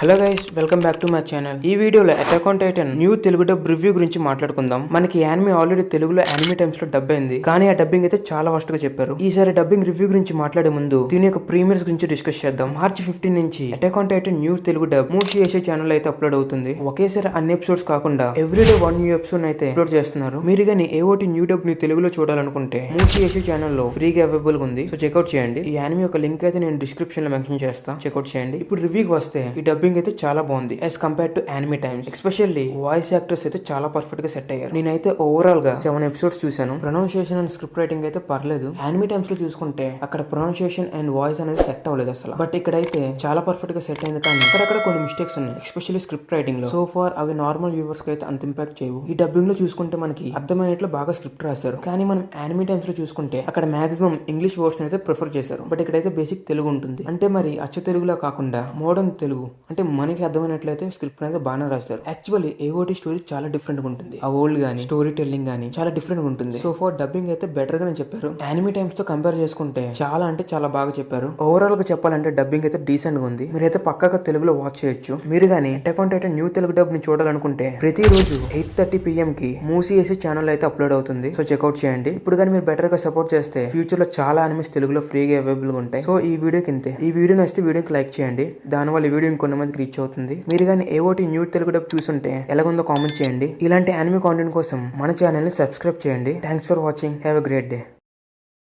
Hello guys, welcome back to my channel. ఈ వీడియోలో attack on Titan new Telugu dub review గురించి మాట్లాడుకుందాం. మనకి యానిమే ఆల్రెడీ తెలుగులో యానిమే టైమ్స్ లో డబ్ అయింది, కానీ ఆ డబ్బింగ్ అయితే చాలా వర్స్ట్ గా చెప్పారు. ఈసారి డబ్బింగ్ రివ్యూ గురించి మాట్లాడే ముందు దీని యొక్క ప్రీమియర్స్ గురించి డిస్కస్ చేద్దాం. మార్చి 15 నుంచి attack on Titan new Telugu dub Musi Asia channel అయితే అప్లోడ్ అవుతుంది. ఒకేసారి అన్ని ఎపిసోడ్స్ కాకుండా ఎవ్రీడే 1 న్యూ ఎపిసోడ్ అయితే అప్లోడ్ చేస్తున్నారు. మీరు కానీ ఏఓటి న్యూ డబ్ ని తెలుగులో చూడాలనుకుంటే మూసీ ఏషియా ఛానల్ లో ఫ్రీగా అవైలబుల్ గా ఉంది. సో చెక్అౌట్ చేయండి. ఈ యానిమే యొక్క లింక్ అయితే నేను డిస్క్రిప్షన్ లో మెన్షన్ చేస్తా, చెక్అౌట్ చేయండి. ఇప్పుడు రివ్యూకి వస్తే ఈ డబ్బింగ్ అయితే చాలా బాగుంది as compared to anime times. Especially voice actors అయితే చాలా పర్ఫెక్ట్ గా సెట్ అయ్యారు. నేనైతే ఓవరాల్ గా 7 ఎపిసోడ్స్ చూసాను. ప్రొనౌన్సియేషన్ అండ్ స్క్రిప్ట్ రైటింగ్ అయితే పర్లేదు. యానిమే టైమ్స్ లో చూసుకుంటే అక్కడ ప్రొనౌన్సియేషన్ అండ్ వాయిస్ అనేది సెట్ అవ్వలేదు అసలు. బట్ ఇక్కడైతే చాలా పర్ఫెక్ట్ గా సెట్ అయింది, కానీ అక్కడక్కడ కొన్ని మిస్టేక్స్ ఉన్నాయి, ఎస్పెషల్లీ స్క్రిప్ట్ రైటింగ్ లో. సో ఫార్ అవి నార్మల్ వ్యూవర్స్ కి అయితే అంత ఇంపాక్ట్ చేయవు. ఈ డబ్బింగ్ లో చూసుకుంటే మనకి అర్థమైనట్లు బాగా స్క్రిప్ట్ రాశారు, కానీ మనం యానిమే టైమ్స్ లో చూసుకుంటే అక్కడ మాక్సిమం ఇంగ్లీష్ వర్డ్స్ అయితే ప్రిఫర్ చేశారు. బట్ ఇక్కడైతే బేసిక్ తెలుగు ఉంటుంది. అంటే మరి అచ్చ తెలుగులా కాకుండా మోడర్న్ తెలుగు, అంటే మనకి అర్థమైనట్లయితే స్క్రిప్ట్ అనేది బాగానే రాస్తారు. యాక్చువల్లీ ఏఓటి స్టోరీ చాలా డిఫరెంట్ గా ఉంటుంది. ఆ ఓల్డ్ గానీ స్టోరీ టెల్లింగ్ గానీ చాలా డిఫరెంట్ గా ఉంటుంది. సో ఫర్ డబ్బింగ్ అయితే బెటర్ గానే చెప్పారు. యానిమే టైమ్స్ తో కంపేర్ చేసుకుంటే చాలా అంటే చాలా బాగా చెప్పారు. ఓవరాల్ గా చెప్పాలంటే డబ్బింగ్ అయితే డీసెంట్ గా ఉంది. మీరైతే పక్కాగా తెలుగులో వాచ్ చేయొచ్చు. మీరు గానీ attack on Titan new Telugu dub ని చూడాలనుకుంటే ప్రతి రోజు 8:30 PM కి మూసీ ఏసీ ఛానల్ అయితే అప్లోడ్ అవుతుంది. సో చెక్అౌట్ చేయండి. ఇప్పుడు కానీ మీరు బెటర్ గా సపోర్ట్ చేస్తే ఫ్యూచర్ లో చాలా అనిమేస్ తెలుగులో ఫ్రీగా అవైలబుల్ గా ఉంటాయి. సో ఈ వీడియోకి ఇంతే. ఈ వీడియో నచ్చితే వీడియోకి లైక్ చేయండి. దానివల్ల ఈ వీడియో ఇంకొన్ని మందికి రీచ్ అవుతుంది. మీరు కానీ ఏఓటి న్యూ తెలుగు డబ్ చూస్తుంటే ఎలాగుందో కామెంట్ చేయండి. ఇలాంటి యానిమే కాంటెంట్ కోసం మన ఛానల్ ని సబ్స్క్రైబ్ చేయండి. Thanks for watching. Have a great day.